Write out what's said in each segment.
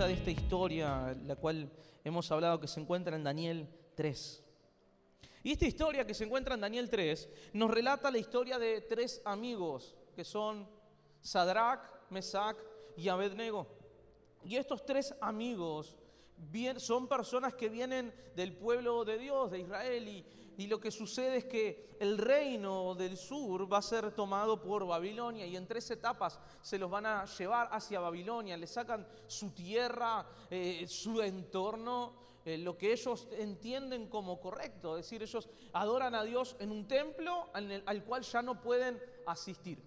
trata de esta historia, la cual hemos hablado, que se encuentra en Daniel 3. Y esta historia que se encuentra en Daniel 3 nos relata la historia de tres amigos, que son Sadrac, Mesac y Abednego. Y estos tres amigos son personas que vienen del pueblo de Dios, de Israel, y lo que sucede es que el reino del sur va a ser tomado por Babilonia, y en 3 etapas se los van a llevar hacia Babilonia. Le sacan su tierra, su entorno, lo que ellos entienden como correcto. Es decir, ellos adoran a Dios en un templo al cual ya no pueden asistir.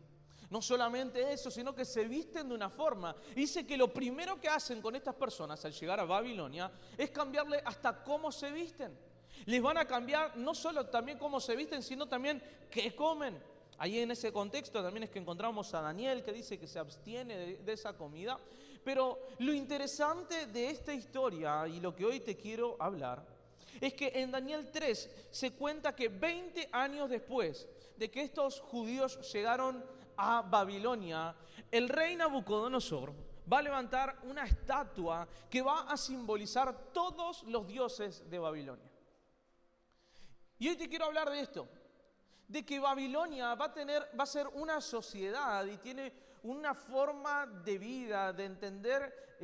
No solamente eso, sino que se visten de una forma. Dice que lo primero que hacen con estas personas al llegar a Babilonia es cambiarle hasta cómo se visten. Les van a cambiar no solo también cómo se visten, sino también qué comen. Ahí en ese contexto también es que encontramos a Daniel, que dice que se abstiene de esa comida. Pero lo interesante de esta historia, y lo que hoy te quiero hablar, es que en Daniel 3 se cuenta que 20 años después de que estos judíos llegaron a Babilonia, el rey Nabucodonosor va a levantar una estatua que va a simbolizar todos los dioses de Babilonia. Y hoy te quiero hablar de esto, de que Babilonia va a ser una sociedad y tiene una forma de vida, de entender,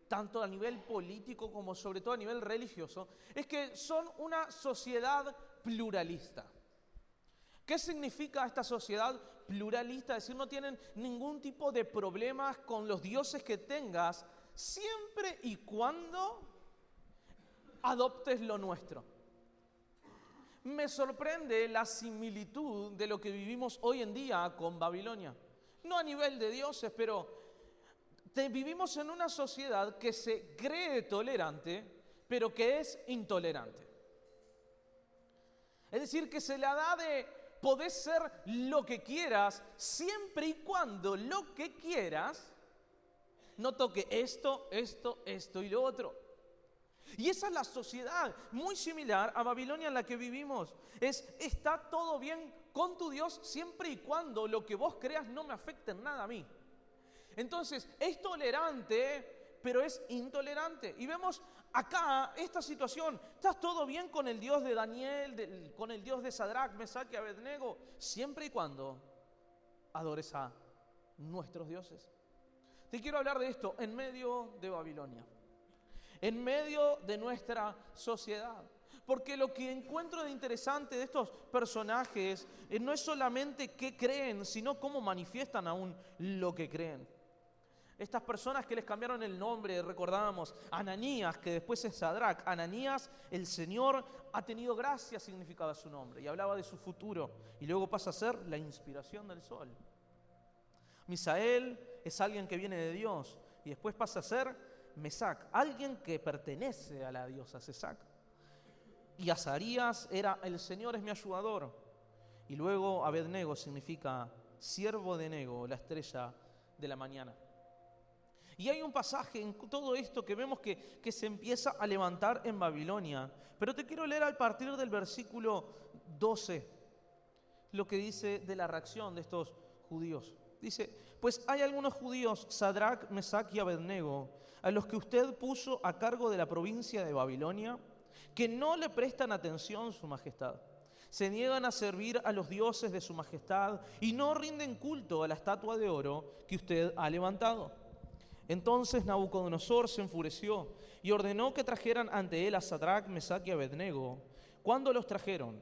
tanto a nivel político como sobre todo a nivel religioso, es que son una sociedad pluralista. ¿Qué significa esta sociedad pluralista? Es decir, no tienen ningún tipo de problemas con los dioses que tengas, siempre y cuando adoptes lo nuestro. Me sorprende la similitud de lo que vivimos hoy en día con Babilonia. No a nivel de dioses, pero vivimos en una sociedad que se cree tolerante, pero que es intolerante. Es decir, que se la da de poder ser lo que quieras, siempre y cuando lo que quieras no toque esto y lo otro. Y esa es la sociedad muy similar a Babilonia en la que vivimos. Está todo bien con tu Dios siempre y cuando lo que vos creas no me afecte en nada a mí. Entonces, es tolerante, pero es intolerante. Y vemos acá esta situación. ¿Está todo bien con el Dios de Daniel, con el Dios de Sadrac, Mesac y Abednego? Siempre y cuando adores a nuestros dioses. Te quiero hablar de esto en medio de Babilonia, en medio de nuestra sociedad. Porque lo que encuentro de interesante de estos personajes no es solamente qué creen, sino cómo manifiestan aún lo que creen. Estas personas que les cambiaron el nombre, recordábamos, Ananías, que después es Sadrac. Ananías, el Señor ha tenido gracia, significaba su nombre, y hablaba de su futuro, y luego pasa a ser la inspiración del sol. Misael es alguien que viene de Dios, y después pasa a ser Mesac, alguien que pertenece a la diosa Sesac. Y Azarías era el Señor es mi ayudador. Y luego Abednego significa siervo de Nego, la estrella de la mañana. Y hay un pasaje en todo esto que vemos que se empieza a levantar en Babilonia. Pero te quiero leer a partir del versículo 12 lo que dice de la reacción de estos judíos. Dice: pues hay algunos judíos, Sadrac, Mesac y Abednego, a los que usted puso a cargo de la provincia de Babilonia, que no le prestan atención, su majestad. Se niegan a servir a los dioses de su majestad y no rinden culto a la estatua de oro que usted ha levantado. Entonces Nabucodonosor se enfureció y ordenó que trajeran ante él a Sadrac, Mesac y Abednego. Cuando los trajeron,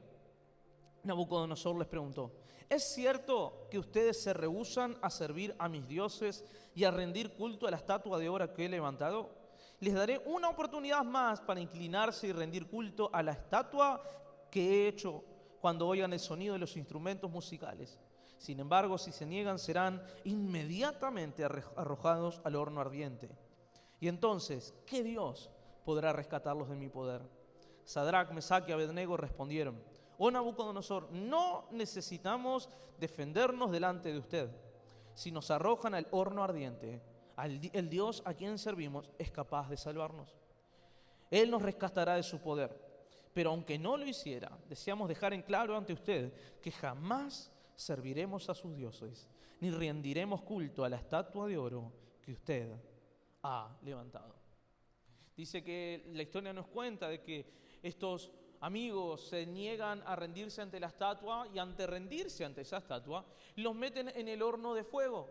Nabucodonosor les preguntó: ¿es cierto que ustedes se rehúsan a servir a mis dioses y a rendir culto a la estatua de oro que he levantado? Les daré una oportunidad más para inclinarse y rendir culto a la estatua que he hecho cuando oigan el sonido de los instrumentos musicales. Sin embargo, si se niegan, serán inmediatamente arrojados al horno ardiente. Y entonces, ¿qué Dios podrá rescatarlos de mi poder? Sadrac, Mesac y Abednego respondieron: oh Nabucodonosor, no necesitamos defendernos delante de usted. Si nos arrojan al horno ardiente, el Dios a quien servimos es capaz de salvarnos. Él nos rescatará de su poder. Pero aunque no lo hiciera, deseamos dejar en claro ante usted que jamás serviremos a sus dioses, ni rendiremos culto a la estatua de oro que usted ha levantado. Dice que la historia nos cuenta de que estos amigos se niegan a rendirse ante la estatua y ante rendirse ante esa estatua, los meten en el horno de fuego.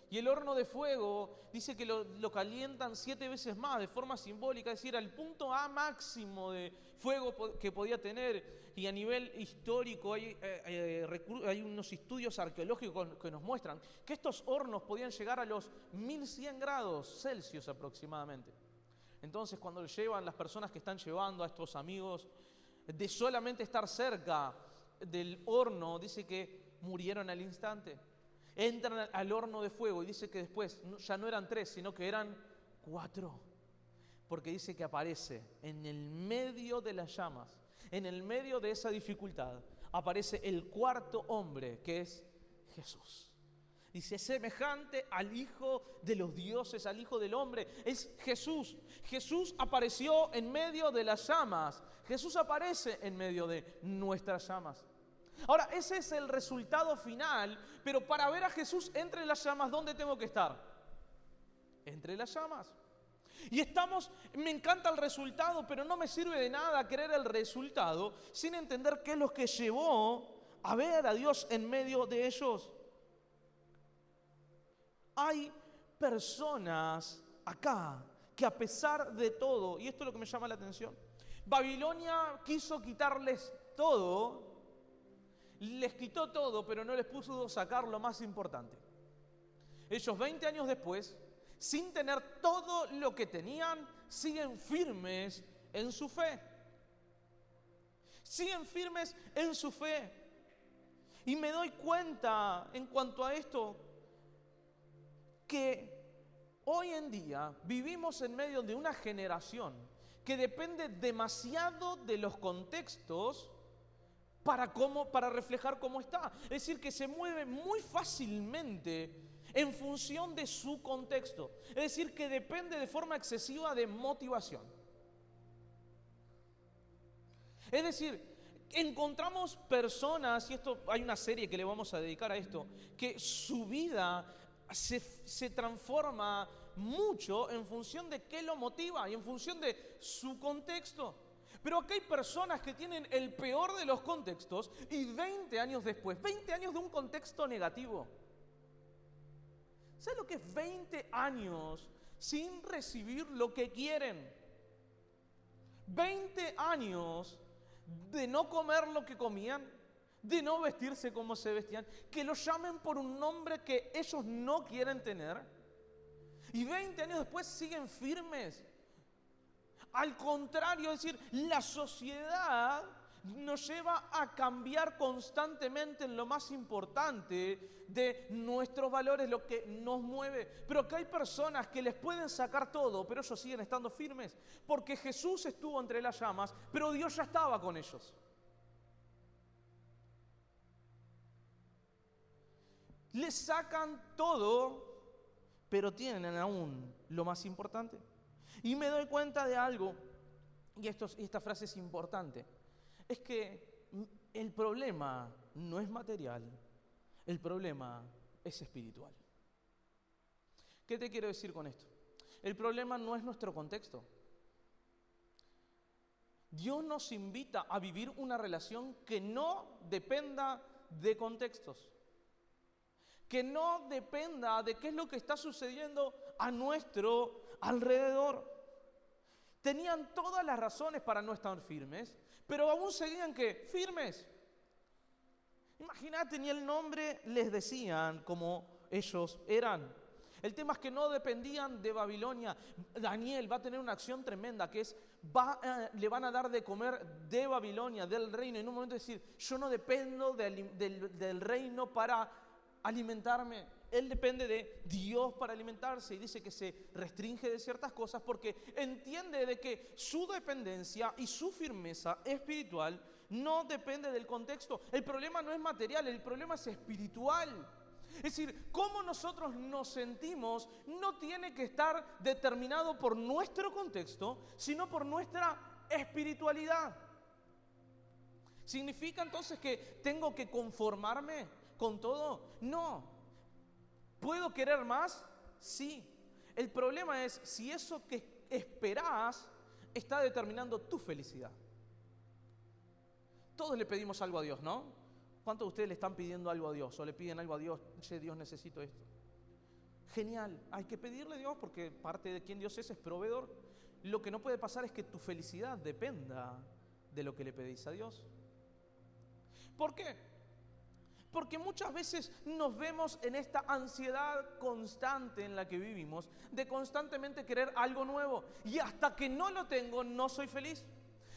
Y el horno de fuego dice que lo calientan 7 veces más de forma simbólica, es decir, al punto A máximo de fuego que podía tener. Y a nivel histórico hay unos estudios arqueológicos que nos muestran que estos hornos podían llegar a los 1100 grados Celsius aproximadamente. Entonces, cuando llevan las personas que están llevando a estos amigos, de solamente estar cerca del horno, dice que murieron al instante. Entran al horno de fuego y dice que después ya no eran 3, sino que eran 4. Porque dice que aparece en el medio de las llamas, en el medio de esa dificultad, aparece el 4.º hombre, que es Jesús. Dice, semejante al Hijo de los dioses, al Hijo del hombre, es Jesús. Jesús apareció en medio de las llamas. Jesús aparece en medio de nuestras llamas. Ahora, ese es el resultado final, pero para ver a Jesús entre las llamas, ¿dónde tengo que estar? Entre las llamas. Y me encanta el resultado, pero no me sirve de nada querer el resultado sin entender qué es lo que llevó a ver a Dios en medio de ellos. Hay personas acá que a pesar de todo, y esto es lo que me llama la atención, Babilonia quiso quitarles todo, les quitó todo, pero no les pudo sacar lo más importante. Ellos 20 años después, sin tener todo lo que tenían, siguen firmes en su fe. Siguen firmes en su fe. Y me doy cuenta en cuanto a esto, que hoy en día vivimos en medio de una generación que depende demasiado de los contextos para reflejar cómo está. Es decir, que se mueve muy fácilmente en función de su contexto. Es decir, que depende de forma excesiva de motivación. Es decir, encontramos personas, y esto hay una serie que le vamos a dedicar a esto, que su vida se transforma mucho en función de qué lo motiva y en función de su contexto. Pero acá hay personas que tienen el peor de los contextos y 20 años después, 20 años de un contexto negativo. ¿Sabes lo que es 20 años sin recibir lo que quieren? 20 años de no comer lo que comían, de no vestirse como se vestían, que los llamen por un nombre que ellos no quieren tener. Y 20 años después siguen firmes. Al contrario, es decir, la sociedad nos lleva a cambiar constantemente en lo más importante de nuestros valores, lo que nos mueve. Pero que hay personas que les pueden sacar todo, pero ellos siguen estando firmes, porque Jesús estuvo entre las llamas, pero Dios ya estaba con ellos. Les sacan todo, pero tienen aún lo más importante. Y me doy cuenta de algo, y esta frase es importante, es que el problema no es material, el problema es espiritual. ¿Qué te quiero decir con esto? El problema no es nuestro contexto. Dios nos invita a vivir una relación que no dependa de contextos, que no dependa de qué es lo que está sucediendo a nuestro alrededor. Tenían todas las razones para no estar firmes, pero aún seguían ¿qué? Firmes. Imagínate, ni el nombre les decían como ellos eran. El tema es que no dependían de Babilonia. Daniel va a tener una acción tremenda, que es, le van a dar de comer de Babilonia, del reino. En un momento decir, yo no dependo del reino para alimentarme. Él depende de Dios para alimentarse y dice que se restringe de ciertas cosas porque entiende de que su dependencia y su firmeza espiritual no depende del contexto. El problema no es material, el problema es espiritual. Es decir, cómo nosotros nos sentimos no tiene que estar determinado por nuestro contexto, sino por nuestra espiritualidad. ¿Significa entonces que tengo que conformarme con todo? No. ¿Puedo querer más? Sí. El problema es si eso que esperás está determinando tu felicidad. Todos le pedimos algo a Dios, ¿no? ¿Cuántos de ustedes le están pidiendo algo a Dios? O le piden algo a Dios, che, Dios, necesito esto. Genial, hay que pedirle a Dios porque parte de quien Dios es proveedor. Lo que no puede pasar es que tu felicidad dependa de lo que le pedís a Dios. ¿Por qué? Porque muchas veces nos vemos en esta ansiedad constante en la que vivimos, de constantemente querer algo nuevo. Y hasta que no lo tengo, no soy feliz.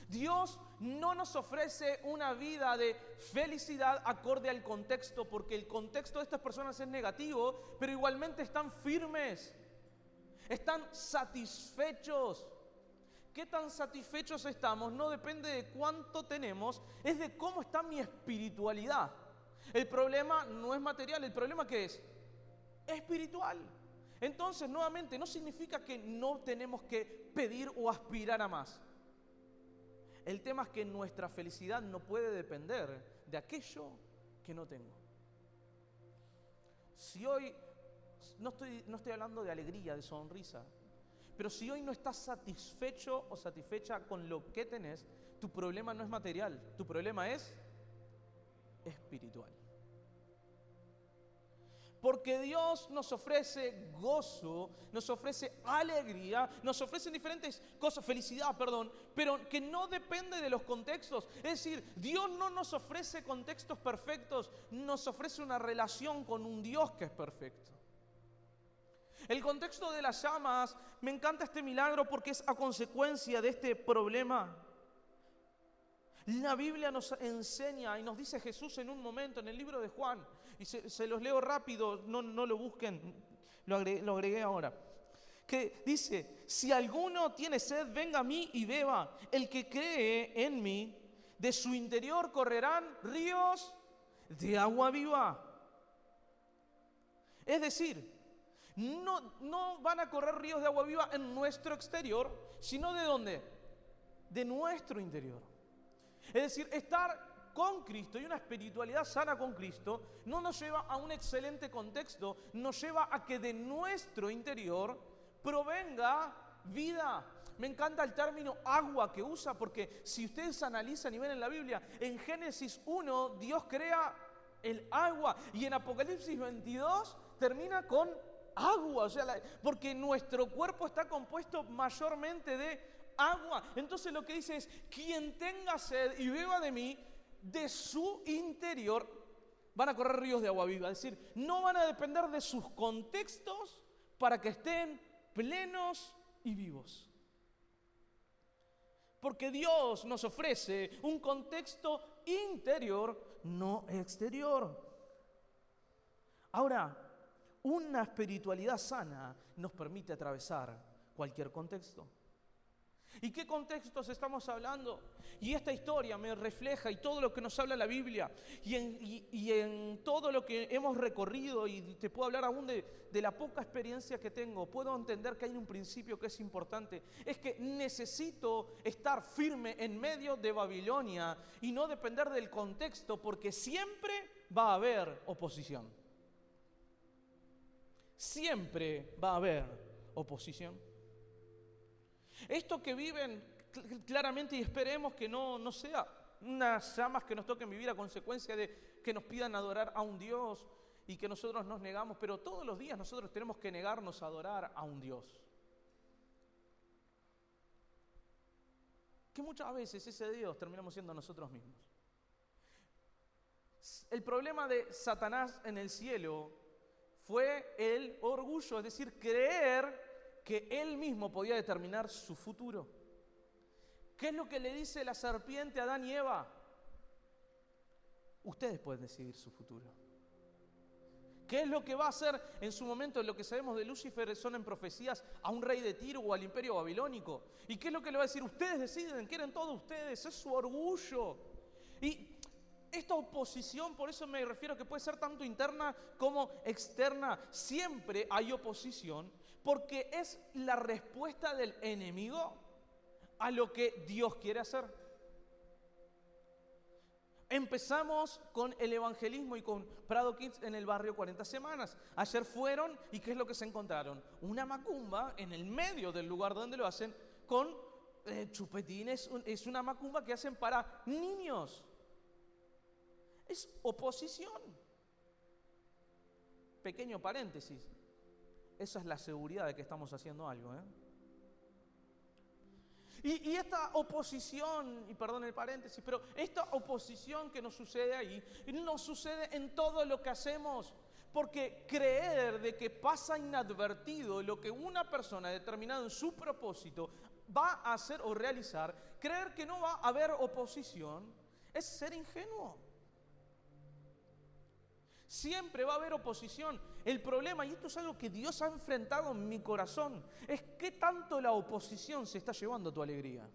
Dios no nos ofrece una vida de felicidad acorde al contexto, porque el contexto de estas personas es negativo, pero igualmente están firmes, están satisfechos. ¿Qué tan satisfechos estamos? No depende de cuánto tenemos, es de cómo está mi espiritualidad. El problema no es material, el problema ¿qué es? Espiritual. Entonces, nuevamente, no significa que no tenemos que pedir o aspirar a más. El tema es que nuestra felicidad no puede depender de aquello que no tengo. Si hoy, no estoy hablando de alegría, de sonrisa, pero si hoy no estás satisfecho o satisfecha con lo que tenés, tu problema no es material, tu problema es espiritual. Porque Dios nos ofrece gozo, nos ofrece alegría, nos ofrece diferentes cosas, felicidad, pero que no depende de los contextos. Es decir, Dios no nos ofrece contextos perfectos, nos ofrece una relación con un Dios que es perfecto. El contexto de las llamas, me encanta este milagro porque es a consecuencia de este problema. La Biblia nos enseña y nos dice Jesús en un momento en el libro de Juan, y se los leo rápido, no lo busquen, lo agregué ahora, que dice: si alguno tiene sed, venga a mí y beba. El que cree en mí, de su interior correrán ríos de agua viva. Es decir, no van a correr ríos de agua viva en nuestro exterior, sino ¿de dónde? De nuestro interior. Es decir, estar con Cristo y una espiritualidad sana con Cristo no nos lleva a un excelente contexto, nos lleva a que de nuestro interior provenga vida. Me encanta el término agua que usa, porque si ustedes analizan y ven en la Biblia, en Génesis 1 Dios crea el agua y en Apocalipsis 22 termina con agua, o sea, porque nuestro cuerpo está compuesto mayormente de agua. Entonces lo que dice es: quien tenga sed y beba de mí, de su interior van a correr ríos de agua viva. Es decir, no van a depender de sus contextos para que estén plenos y vivos. Porque Dios nos ofrece un contexto interior, no exterior. Ahora, una espiritualidad sana nos permite atravesar cualquier contexto. ¿Y qué contextos estamos hablando? Y esta historia me refleja, y todo lo que nos habla la Biblia, y en todo lo que hemos recorrido, y te puedo hablar aún de la poca experiencia que tengo, puedo entender que hay un principio que es importante. Es que necesito estar firme en medio de Babilonia y no depender del contexto, porque siempre va a haber oposición. Siempre va a haber oposición. Esto que viven claramente, y esperemos que no sea unas llamas que nos toquen vivir a consecuencia de que nos pidan adorar a un Dios y que nosotros nos negamos, pero todos los días nosotros tenemos que negarnos a adorar a un Dios. Que muchas veces ese Dios terminamos siendo nosotros mismos. El problema de Satanás en el cielo fue el orgullo, es decir, creer que él mismo podía determinar su futuro. ¿Qué es lo que le dice la serpiente a Adán y Eva? Ustedes pueden decidir su futuro. ¿Qué es lo que va a hacer en su momento? Lo que sabemos de Lucifer son en profecías a un rey de Tiro o al imperio babilónico. ¿Y qué es lo que le va a decir? Ustedes deciden, quieren todos ustedes, es su orgullo. Y esta oposición, por eso me refiero que puede ser tanto interna como externa. Siempre hay oposición, porque es la respuesta del enemigo a lo que Dios quiere hacer. Empezamos con el evangelismo y con Prado Kids en el barrio 40 Semanas. Ayer fueron y ¿qué es lo que se encontraron? Una macumba en el medio del lugar donde lo hacen con chupetines. Es una macumba que hacen para niños. Es oposición. Pequeño paréntesis. Esa es la seguridad de que estamos haciendo algo, Y esta oposición, y perdón el paréntesis, pero esta oposición que nos sucede ahí, nos sucede en todo lo que hacemos. Porque creer de que pasa inadvertido lo que una persona determinada en su propósito va a hacer o realizar, creer que no va a haber oposición, es ser ingenuo. Siempre va a haber oposición. El problema, y esto es algo que Dios ha enfrentado en mi corazón, es qué tanto la oposición se está llevando tu alegría.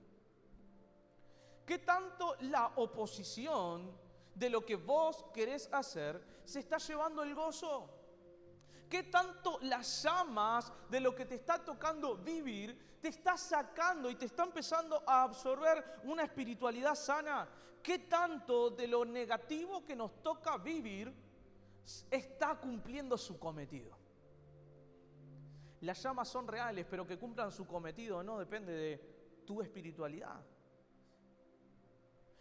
Qué tanto la oposición de lo que vos querés hacer se está llevando el gozo. Qué tanto las llamas de lo que te está tocando vivir te está sacando y te está empezando a absorber una espiritualidad sana. Qué tanto de lo negativo que nos toca vivir está cumpliendo su cometido. Las llamas son reales, pero que cumplan su cometido no depende de tu espiritualidad.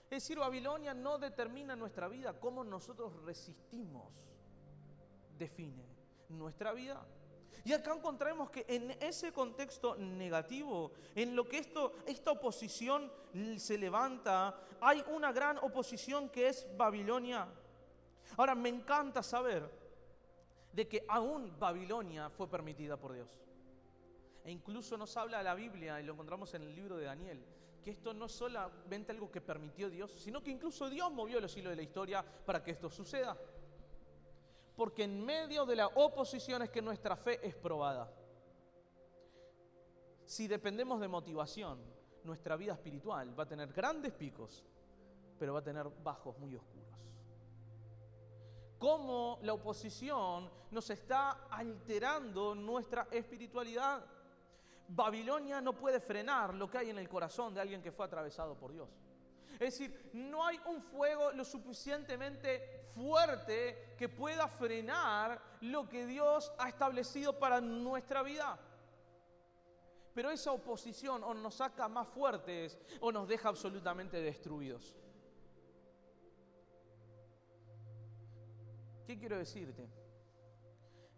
Es decir, Babilonia no determina nuestra vida, cómo nosotros resistimos define nuestra vida. Y acá encontramos que en ese contexto negativo, en lo que esta oposición se levanta, hay una gran oposición que es Babilonia. Ahora, me encanta saber de que aún Babilonia fue permitida por Dios. E incluso nos habla la Biblia, y lo encontramos en el libro de Daniel, que esto no es solamente algo que permitió Dios, sino que incluso Dios movió los hilos de la historia para que esto suceda. Porque en medio de la oposición es que nuestra fe es probada. Si dependemos de motivación, nuestra vida espiritual va a tener grandes picos, pero va a tener bajos muy oscuros. Cómo la oposición nos está alterando nuestra espiritualidad. Babilonia no puede frenar lo que hay en el corazón de alguien que fue atravesado por Dios. Es decir, no hay un fuego lo suficientemente fuerte que pueda frenar lo que Dios ha establecido para nuestra vida. Pero esa oposición o nos saca más fuertes o nos deja absolutamente destruidos. ¿Qué quiero decirte?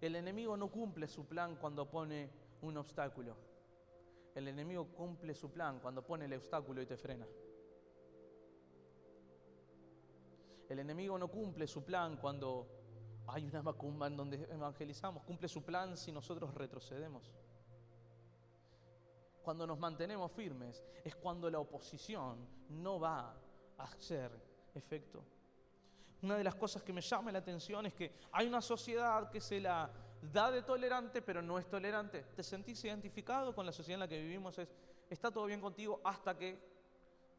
El enemigo no cumple su plan cuando pone un obstáculo. El enemigo cumple su plan cuando pone el obstáculo y te frena. El enemigo no cumple su plan cuando hay una macumba en donde evangelizamos. Cumple su plan si nosotros retrocedemos. Cuando nos mantenemos firmes es cuando la oposición no va a hacer efecto. Una de las cosas que me llama la atención es que hay una sociedad que se la da de tolerante, pero no es tolerante. ¿Te sentís identificado con la sociedad en la que vivimos? Está todo bien contigo hasta que...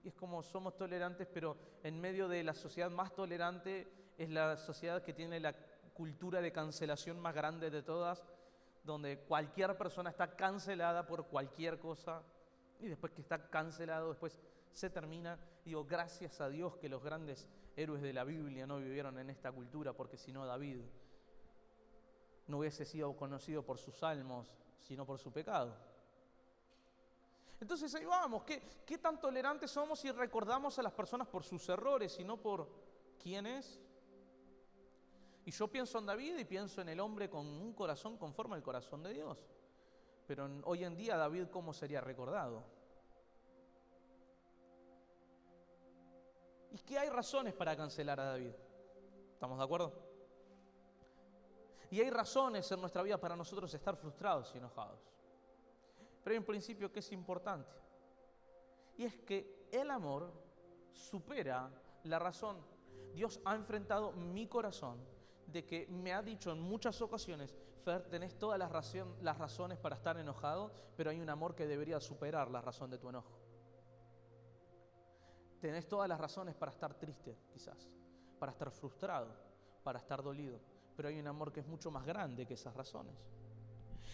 Y es como somos tolerantes, pero en medio de la sociedad más tolerante es la sociedad que tiene la cultura de cancelación más grande de todas, donde cualquier persona está cancelada por cualquier cosa y después que está cancelado, después se termina. Digo, gracias a Dios que los grandes héroes de la Biblia no vivieron en esta cultura, porque si no David no hubiese sido conocido por sus salmos, sino por su pecado. Entonces ahí vamos, ¿qué tan tolerantes somos si recordamos a las personas por sus errores y no por quién es? Y yo pienso en David y pienso en el hombre con un corazón conforme al corazón de Dios. Pero hoy en día David, ¿cómo sería recordado? ¿Y qué hay razones para cancelar a David? ¿Estamos de acuerdo? Y hay razones en nuestra vida para nosotros estar frustrados y enojados. Pero hay un principio que es importante. Y es que el amor supera la razón. Dios ha enfrentado mi corazón de que me ha dicho en muchas ocasiones: Fer, tenés todas las razones para estar enojado, pero hay un amor que debería superar la razón de tu enojo. Tenés todas las razones para estar triste, quizás, para estar frustrado, para estar dolido, pero hay un amor que es mucho más grande que esas razones.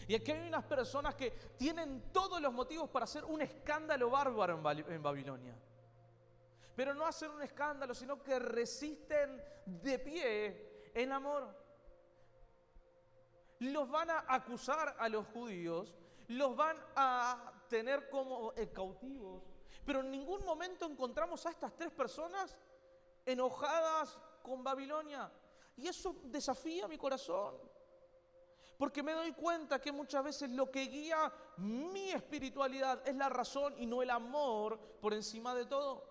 Y aquí hay unas personas que tienen todos los motivos para hacer un escándalo bárbaro en Babilonia. pero no hacen un escándalo, sino que resisten de pie en amor. Los van a acusar a los judíos, los van a tener como cautivos, pero en ningún momento encontramos a estas 3 personas enojadas con Babilonia. Y eso desafía mi corazón, porque me doy cuenta que muchas veces lo que guía mi espiritualidad es la razón y no el amor por encima de todo.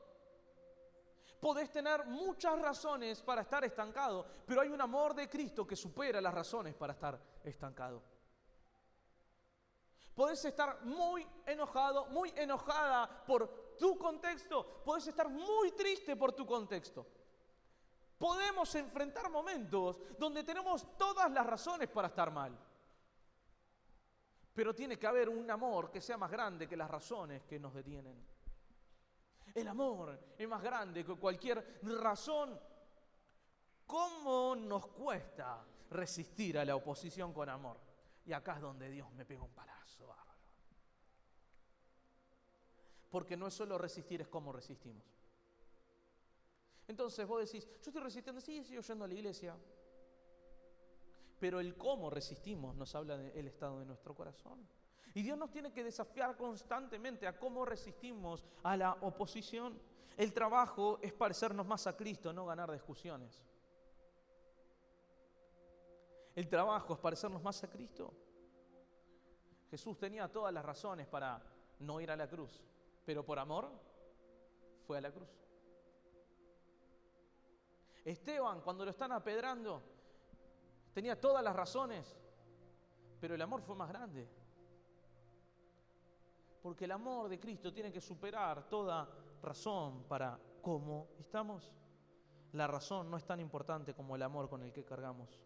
Podés tener muchas razones para estar estancado, pero hay un amor de Cristo que supera las razones para estar estancado. Podés estar muy enojado, muy enojada por tu contexto. Podés estar muy triste por tu contexto. Podemos enfrentar momentos donde tenemos todas las razones para estar mal. Pero tiene que haber un amor que sea más grande que las razones que nos detienen. El amor es más grande que cualquier razón. ¿Cómo nos cuesta resistir a la oposición con amor? Y acá es donde Dios me pega un palazo bárbaro. Porque no es solo resistir, es cómo resistimos. Entonces vos decís, yo estoy resistiendo, sí, sigo yendo a la iglesia. Pero el cómo resistimos nos habla del estado de nuestro corazón. Y Dios nos tiene que desafiar constantemente a cómo resistimos a la oposición. El trabajo es parecernos más a Cristo, no ganar discusiones. El trabajo es parecernos más a Cristo. Jesús tenía todas las razones para no ir a la cruz, pero por amor fue a la cruz. Esteban, cuando lo están apedrando, tenía todas las razones, pero el amor fue más grande. Porque el amor de Cristo tiene que superar toda razón para cómo estamos. La razón no es tan importante como el amor con el que cargamos.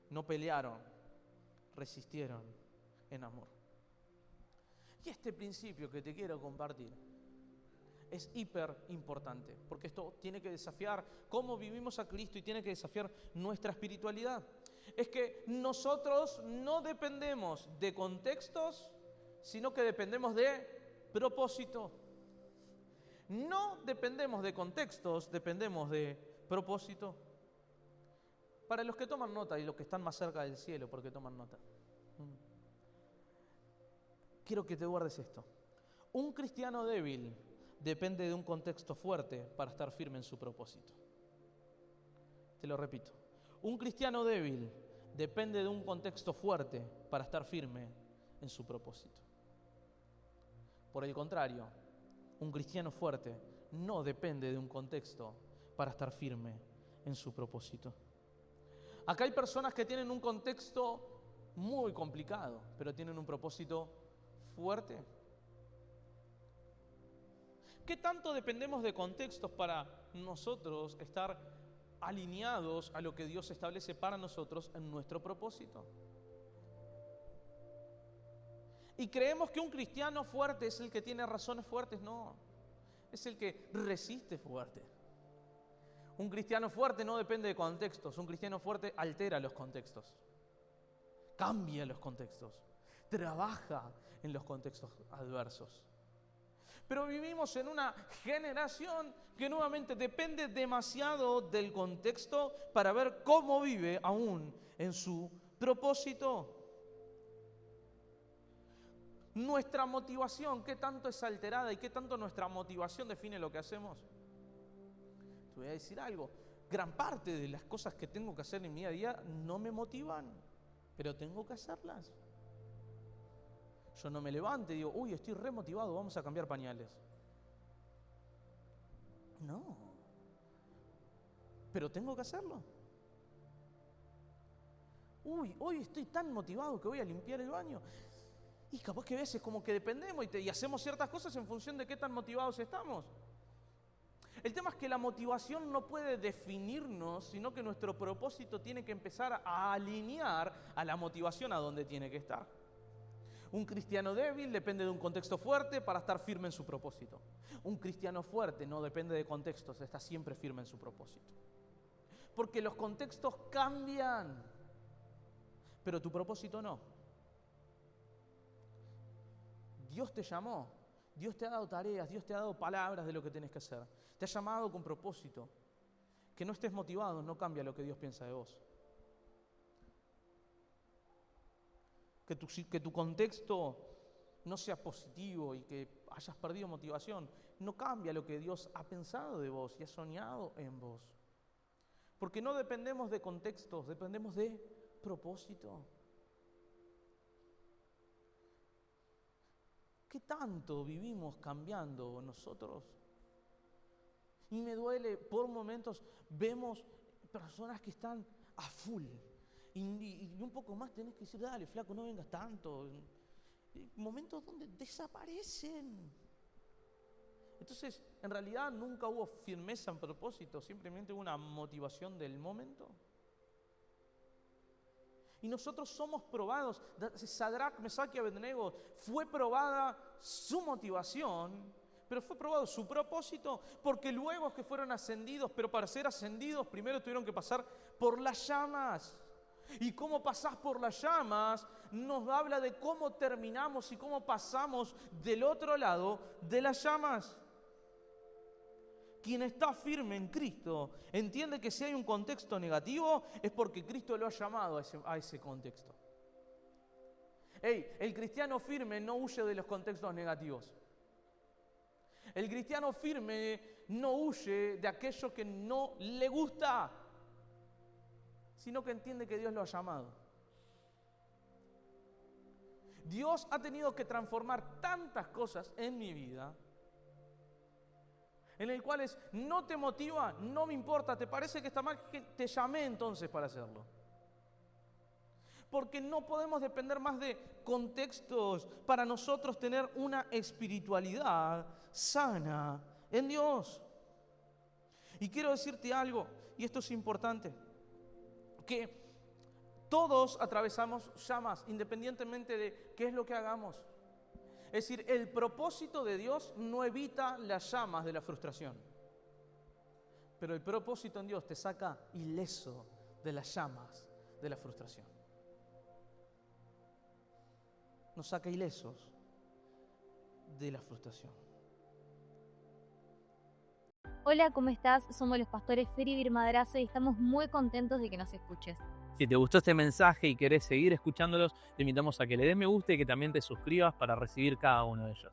No pelearon, resistieron en amor. Y este principio que te quiero compartir es hiper importante, porque esto tiene que desafiar cómo vivimos a Cristo y tiene que desafiar nuestra espiritualidad. Es que nosotros no dependemos de contextos, sino que dependemos de propósito. No dependemos de contextos, dependemos de propósito. Para los que toman nota y los que están más cerca del cielo, porque toman nota. Quiero que te guardes esto. Un cristiano débil depende de un contexto fuerte para estar firme en su propósito. Te lo repito. Un cristiano débil depende de un contexto fuerte para estar firme en su propósito. Por el contrario, un cristiano fuerte no depende de un contexto para estar firme en su propósito. Acá hay personas que tienen un contexto muy complicado, pero tienen un propósito fuerte. ¿Qué tanto dependemos de contextos para nosotros estar alineados a lo que Dios establece para nosotros en nuestro propósito? Y creemos que un cristiano fuerte es el que tiene razones fuertes. No, es el que resiste fuerte. Un cristiano fuerte no depende de contextos. Un cristiano fuerte altera los contextos, cambia los contextos, trabaja en los contextos adversos. Pero vivimos en una generación que nuevamente depende demasiado del contexto para ver cómo vive aún en su propósito. Nuestra motivación, ¿qué tanto es alterada y qué tanto nuestra motivación define lo que hacemos? Te voy a decir algo. Gran parte de las cosas que tengo que hacer en mi día a día no me motivan, pero tengo que hacerlas. Yo no me levanto y digo, uy, estoy remotivado, vamos a cambiar pañales. No. Pero tengo que hacerlo. Uy, hoy estoy tan motivado que voy a limpiar el baño. Y capaz que a veces como que dependemos y hacemos ciertas cosas en función de qué tan motivados estamos. El tema es que la motivación no puede definirnos, sino que nuestro propósito tiene que empezar a alinear a la motivación a donde tiene que estar. Un cristiano débil depende de un contexto fuerte para estar firme en su propósito. Un cristiano fuerte no depende de contextos, está siempre firme en su propósito. Porque los contextos cambian, pero tu propósito no. Dios te llamó Dios te ha dado tareas, Dios te ha dado palabras de lo que tenés que hacer. Te ha llamado con propósito. Que no estés motivado no cambia lo que Dios piensa de vos. Que tu contexto no sea positivo y que hayas perdido motivación no cambia lo que Dios ha pensado de vos y ha soñado en vos. Porque no dependemos de contextos, dependemos de propósito. ¿Qué tanto vivimos cambiando nosotros? Y me duele, por momentos vemos personas que están a full. Y un poco más tenés que decir, dale, flaco, no vengas tanto. Momentos donde desaparecen. Entonces, en realidad nunca hubo firmeza en propósito, simplemente hubo una motivación del momento. Y nosotros somos probados. Sadrac, Mesac y Abednego, fue probada su motivación, pero fue probado su propósito, porque luego que fueron ascendidos, pero para ser ascendidos primero tuvieron que pasar por las llamas. Y cómo pasás por las llamas nos habla de cómo terminamos y cómo pasamos del otro lado de las llamas. Quien está firme en Cristo entiende que si hay un contexto negativo es porque Cristo lo ha llamado a ese contexto. El cristiano firme no huye de los contextos negativos. El cristiano firme no huye de aquello que no le gusta, sino que entiende que Dios lo ha llamado. Dios ha tenido que transformar tantas cosas en mi vida, en el cual no te motiva, no me importa, te parece que está mal, que te llamé entonces para hacerlo. Porque no podemos depender más de contextos para nosotros tener una espiritualidad sana en Dios. Y quiero decirte algo, y esto es importante, que todos atravesamos llamas, independientemente de qué es lo que hagamos. Es decir, el propósito de Dios no evita las llamas de la frustración. Pero el propósito en Dios te saca ileso de las llamas de la frustración. Nos saca ilesos de la frustración. Hola, ¿cómo estás? Somos los pastores Fer y Bir Madrazo y estamos muy contentos de que nos escuches. Si te gustó este mensaje y querés seguir escuchándolos, te invitamos a que le des me gusta y que también te suscribas para recibir cada uno de ellos.